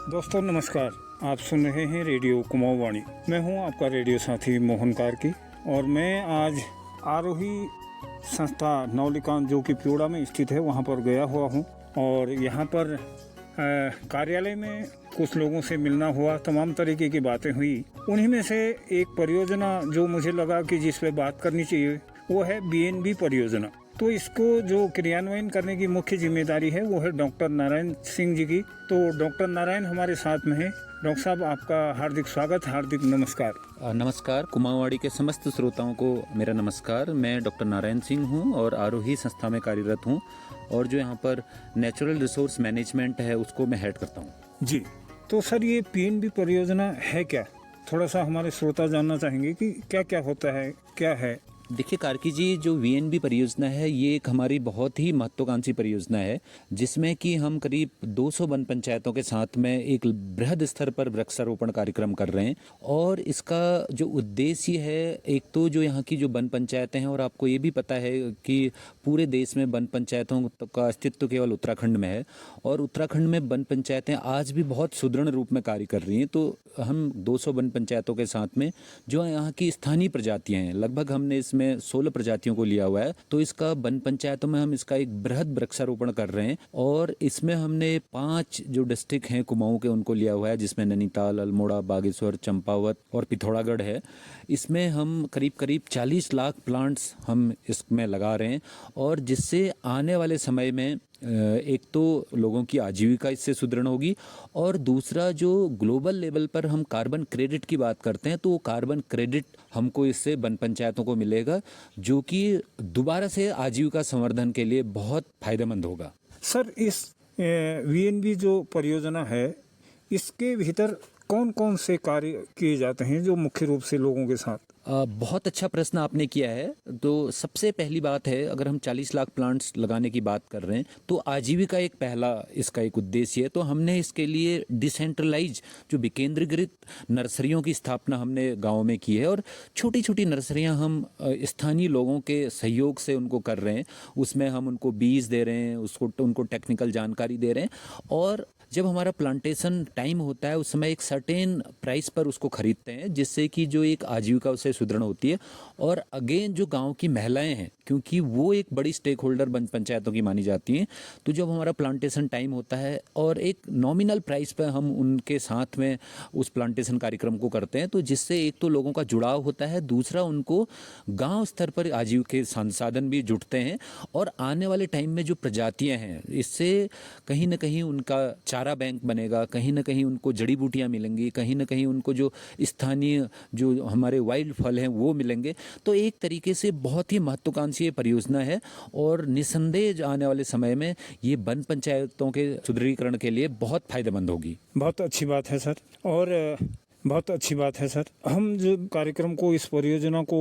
दोस्तों नमस्कार। आप सुन रहे हैं रेडियो कुमाऊं वाणी। मैं हूं आपका रेडियो साथी मोहन कार्की और मैं आज आरोही संस्था नवलिकांत जो कि प्योड़ा में स्थित है वहां पर गया हुआ हूं और यहां पर कार्यालय में कुछ लोगों से मिलना हुआ, तमाम तरीके की बातें हुई। उन्हीं में से एक परियोजना जो मुझे लगा कि जिस पे बात करनी चाहिए वो है बीएनबी परियोजना। तो इसको जो क्रियान्वयन करने की मुख्य जिम्मेदारी है वो है डॉक्टर नारायण सिंह जी की। तो डॉक्टर नारायण हमारे साथ में है। डॉक्टर साहब आपका हार्दिक स्वागत, हार्दिक नमस्कार। नमस्कार। कुमाऊवाड़ी के समस्त श्रोताओं को मेरा नमस्कार। मैं डॉक्टर नारायण सिंह हूं और आरोही संस्था में कार्यरत हूं और जो यहां पर नेचुरल रिसोर्स मैनेजमेंट है उसको मैं हेड करता हूं। जी, तो सर ये पीएनबी परियोजना है क्या? थोड़ा सा हमारे श्रोता जानना चाहेंगे कि क्या क्या होता है, क्या है। देखिए कार्की जी, जो वीएनबी परियोजना है ये एक हमारी बहुत ही महत्वाकांक्षी परियोजना है जिसमें कि हम करीब 200 वन पंचायतों के साथ में एक बृहद स्तर पर वृक्षारोपण कार्यक्रम कर रहे हैं। और इसका जो उद्देश्य है, एक तो जो यहाँ की जो वन पंचायतें हैं, और आपको ये भी पता है कि पूरे देश में वन पंचायतों का अस्तित्व केवल उत्तराखंड में है और उत्तराखंड में वन पंचायतें आज भी बहुत सुदृढ़ रूप में कार्य कर रही हैं। तो हम 200 वन पंचायतों के साथ में जो यहाँ की स्थानीय प्रजातियां हैं, लगभग हमने में 16 प्रजातियों को लिया हुआ है। तो इसका वन पंचायतों में हम इसका एक बृहद वृक्षारोपण कर रहे हैं और इसमें हमने 5 जो डिस्ट्रिक्ट हैं कुमाऊं के उनको लिया हुआ है, जिसमें नैनीताल, अल्मोड़ा, बागेश्वर, चंपावत और पिथौरागढ़ है। इसमें हम करीब 40 लाख प्लांट्स हम इसमें लगा रहे हैं और जिससे आने वाले समय में एक तो लोगों की आजीविका इससे सुदृढ़ होगी और दूसरा जो ग्लोबल लेवल पर हम कार्बन क्रेडिट की बात करते हैं तो वो कार्बन क्रेडिट हमको इससे वन पंचायतों को मिलेगा जो कि दोबारा से आजीविका संवर्धन के लिए बहुत फायदेमंद होगा। सर इस वीएनबी जो परियोजना है इसके भीतर कौन कौन से कार्य किए जाते हैं जो मुख्य रूप से लोगों के साथ? बहुत अच्छा प्रश्न आपने किया है। तो सबसे पहली बात है, अगर हम 40 लाख प्लांट्स लगाने की बात कर रहे हैं तो आजीविका एक पहला इसका एक उद्देश्य है। तो हमने इसके लिए डिसेंट्रलाइज जो विकेंद्रीकृत नर्सरियों की स्थापना हमने गाँव में की है और छोटी छोटी नर्सरियां हम स्थानीय लोगों के सहयोग से उनको कर रहे हैं। उसमें हम उनको बीज दे रहे हैं, उनको टेक्निकल जानकारी दे रहे हैं और जब हमारा प्लांटेशन टाइम होता है उस समय एक सर्टेन प्राइस पर उसको खरीदते हैं जिससे कि जो एक आजीविका उससे सुदृढ़ होती है। और अगेन जो गांव की महिलाएं हैं, क्योंकि वो एक बड़ी स्टेक होल्डर वन पंचायतों की मानी जाती हैं, तो जब हमारा प्लांटेशन टाइम होता है और एक नॉमिनल प्राइस पर हम उनके साथ में उस प्लांटेशन कार्यक्रम को करते हैं तो जिससे एक तो लोगों का जुड़ाव होता है, दूसरा उनको गाँव स्तर पर आजीविका के संसाधन भी जुटते हैं और आने वाले टाइम में जो प्रजातियाँ हैं इससे कहीं ना कहीं उनका चारा बैंक बनेगा, कहीं ना कहीं उनको जड़ी बूटियां मिलेंगी, कहीं ना कहीं उनको जो स्थानीय जो हमारे वाइल्ड फल हैं वो मिलेंगे। तो एक तरीके से बहुत ही महत्वाकांक्षी परियोजना है और निसंदेह आने वाले समय में ये वन पंचायतों के सुदृढ़ीकरण के लिए बहुत फायदेमंद होगी। बहुत अच्छी बात है सर। और बहुत अच्छी बात है सर, हम जो कार्यक्रम को, इस परियोजना को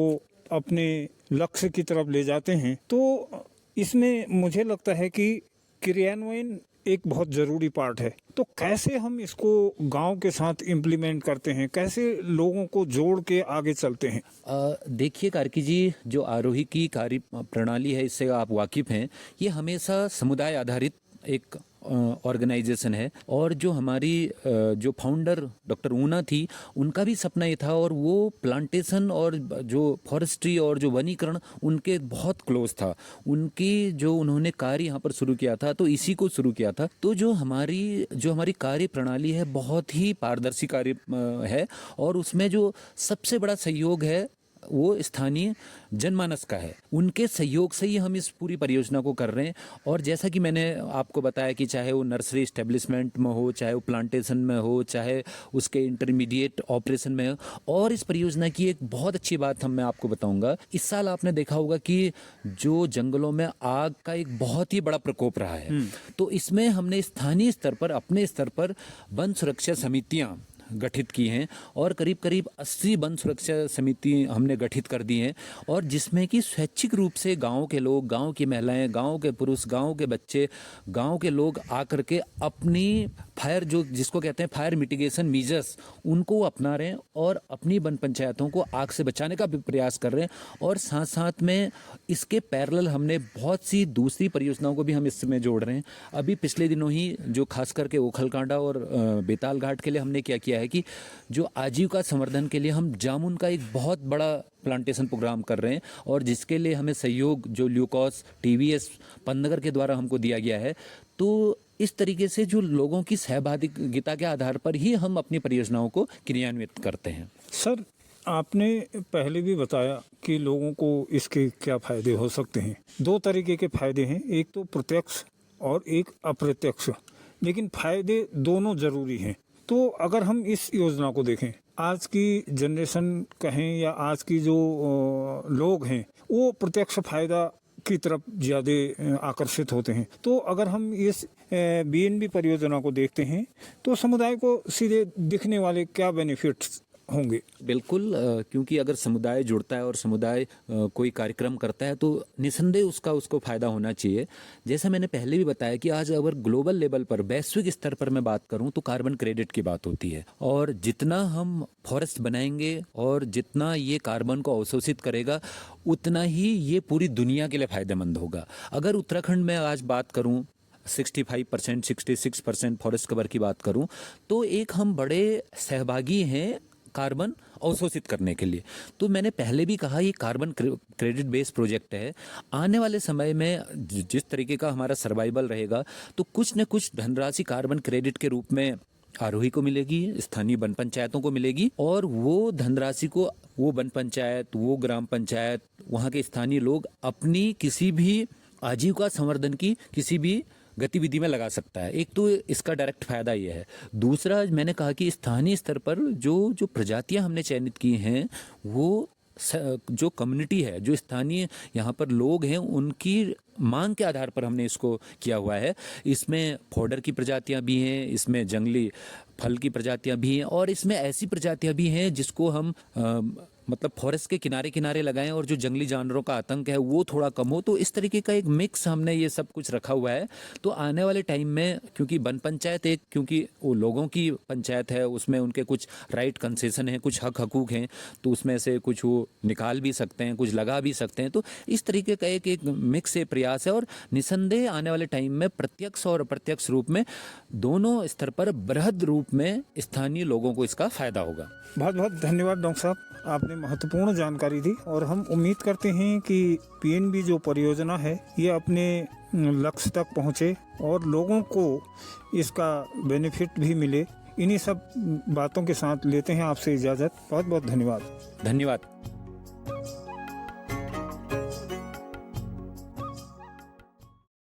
अपने लक्ष्य की तरफ ले जाते हैं तो इसमें मुझे लगता है कि क्रियान्वयन एक बहुत जरूरी पार्ट है। तो कैसे हम इसको गांव के साथ इम्प्लीमेंट करते हैं, कैसे लोगों को जोड़ के आगे चलते हैं? देखिए कार्की जी, जो आरोही की कार्य प्रणाली है इससे आप वाकिफ हैं, ये हमेशा समुदाय आधारित एक ऑर्गेनाइजेशन है और जो हमारी जो फाउंडर डॉक्टर ऊना थी उनका भी सपना ये था और वो प्लांटेशन और जो फॉरेस्ट्री और जो वनीकरण उनके बहुत क्लोज था। उनकी जो उन्होंने कार्य यहाँ पर शुरू किया था तो इसी को शुरू किया था। तो जो हमारी कार्य प्रणाली है बहुत ही पारदर्शी कार्य है और उसमें जो सबसे बड़ा सहयोग है वो स्थानीय जनमानस का है। उनके सहयोग से ही हम इस पूरी परियोजना को कर रहे हैं। और जैसा कि मैंने आपको बताया कि चाहे वो नर्सरी एस्टेब्लिशमेंट में हो, चाहे वो प्लांटेशन में हो, चाहे उसके इंटरमीडिएट ऑपरेशन में हो। और इस परियोजना की एक बहुत अच्छी बात मैं आपको बताऊंगा, इस साल आपने देखा होगा कि जो जंगलों में आग का एक बहुत ही बड़ा प्रकोप रहा है, तो इसमें हमने स्थानीय स्तर पर, अपने स्तर पर वन सुरक्षा समितियां गठित की हैं और करीब करीब 80 वन सुरक्षा समिति हमने गठित कर दी हैं, और जिसमें कि स्वैच्छिक रूप से गांव के लोग, गांव की महिलाएं, गांव के पुरुष, गांव के बच्चे, गांव के लोग आकर के अपनी फायर, जो जिसको कहते हैं फायर मिटिगेशन मीजर्स, उनको अपना रहे हैं और अपनी वन पंचायतों को आग से बचाने का भी प्रयास कर रहे हैं। और साथ साथ में इसके पैरेलल हमने बहुत सी दूसरी परियोजनाओं को भी हम इसमें जोड़ रहे हैं। अभी पिछले दिनों ही जो खास करके ओखलकांडा और बेताल घाट के लिए हमने क्या किया है कि जो आजीविका संवर्धन के लिए हम जामुन का एक बहुत बड़ा प्लांटेशन प्रोग्राम कर रहे हैं, और जिसके लिए हमें सहयोग जो ल्यूकॉस TVS पंतनगर के द्वारा हमको दिया गया है। तो इस तरीके से जो लोगों की सहभागिता के आधार पर ही हम अपनी परियोजनाओं को क्रियान्वित करते हैं। सर, आपने पहले भी बताया कि लोगों को इसके क्या फायदे हो सकते हैं। 2 तरीके के फायदे हैं, एक तो प्रत्यक्ष और एक अप्रत्यक्ष, लेकिन फायदे दोनों जरूरी हैं। तो अगर हम इस योजना को देखें, आज की जनरेशन कहें या आज की जो लोग हैं, वो प्रत्यक्ष फायदा की तरफ ज़्यादा आकर्षित होते हैं। तो अगर हम इस BNB परियोजना को देखते हैं तो समुदाय को सीधे दिखने वाले क्या बेनिफिट्स होंगे? बिल्कुल, क्योंकि अगर समुदाय जुड़ता है और समुदाय कोई कार्यक्रम करता है तो निसंदेह उसको फायदा होना चाहिए। जैसा मैंने पहले भी बताया कि आज अगर ग्लोबल लेवल पर, वैश्विक स्तर पर मैं बात करूं तो कार्बन क्रेडिट की बात होती है, और जितना हम फॉरेस्ट बनाएंगे और जितना ये कार्बन को अवशोषित करेगा उतना ही ये पूरी दुनिया के लिए फायदेमंद होगा। अगर उत्तराखंड में आज बात करूं 65%, 66% फॉरेस्ट कवर की बात करूं तो एक हम बड़े सहभागी हैं कार्बन अवशोषित करने के लिए। तो मैंने पहले भी कहा ये कार्बन क्रेडिट बेस्ड प्रोजेक्ट है। आने वाले समय में जिस तरीके का हमारा सर्वाइवल रहेगा तो कुछ न कुछ धनराशि कार्बन क्रेडिट के रूप में आरोही को मिलेगी, स्थानीय वन पंचायतों को मिलेगी, और वो धनराशि को वो वन पंचायत, वो ग्राम पंचायत, वहाँ के स्थानीय लोग अपनी किसी भी आजीविका संवर्धन की किसी भी गतिविधि में लगा सकता है। एक तो इसका डायरेक्ट फायदा ये है। दूसरा, मैंने कहा कि स्थानीय स्तर पर जो प्रजातियां हमने चयनित की हैं, वो जो कम्युनिटी है, जो स्थानीय यहाँ पर लोग हैं, उनकी मांग के आधार पर हमने इसको किया हुआ है। इसमें फोडर की प्रजातियां भी हैं, इसमें जंगली फल की प्रजातियां भी हैं, और इसमें ऐसी प्रजातियां भी हैं जिसको हम मतलब फॉरेस्ट के किनारे किनारे लगाएं और जो जंगली जानवरों का आतंक है वो थोड़ा कम हो। तो इस तरीके का एक मिक्स हमने ये सब कुछ रखा हुआ है। तो आने वाले टाइम में, क्योंकि वन पंचायत क्योंकि वो लोगों की पंचायत है, उसमें उनके कुछ राइट कंसेशन हैं, कुछ हक हकूक हैं, तो उसमें से कुछ वो निकाल भी सकते हैं, कुछ लगा भी सकते हैं। तो इस तरीके का एक मिक्स से प्रयास है, और निसंदेह आने वाले टाइम में प्रत्यक्ष और अप्रत्यक्ष रूप में दोनों स्तर पर बृहद रूप में स्थानीय लोगों को इसका फायदा होगा। बहुत बहुत धन्यवाद डॉक्टर साहब, आपने महत्वपूर्ण जानकारी दी, और हम उम्मीद करते हैं कि PNB जो परियोजना है ये अपने लक्ष्य तक पहुँचे और लोगों को इसका बेनिफिट भी मिले। इन्हीं सब बातों के साथ लेते हैं आपसे इजाज़त। बहुत बहुत धन्यवाद। धन्यवाद।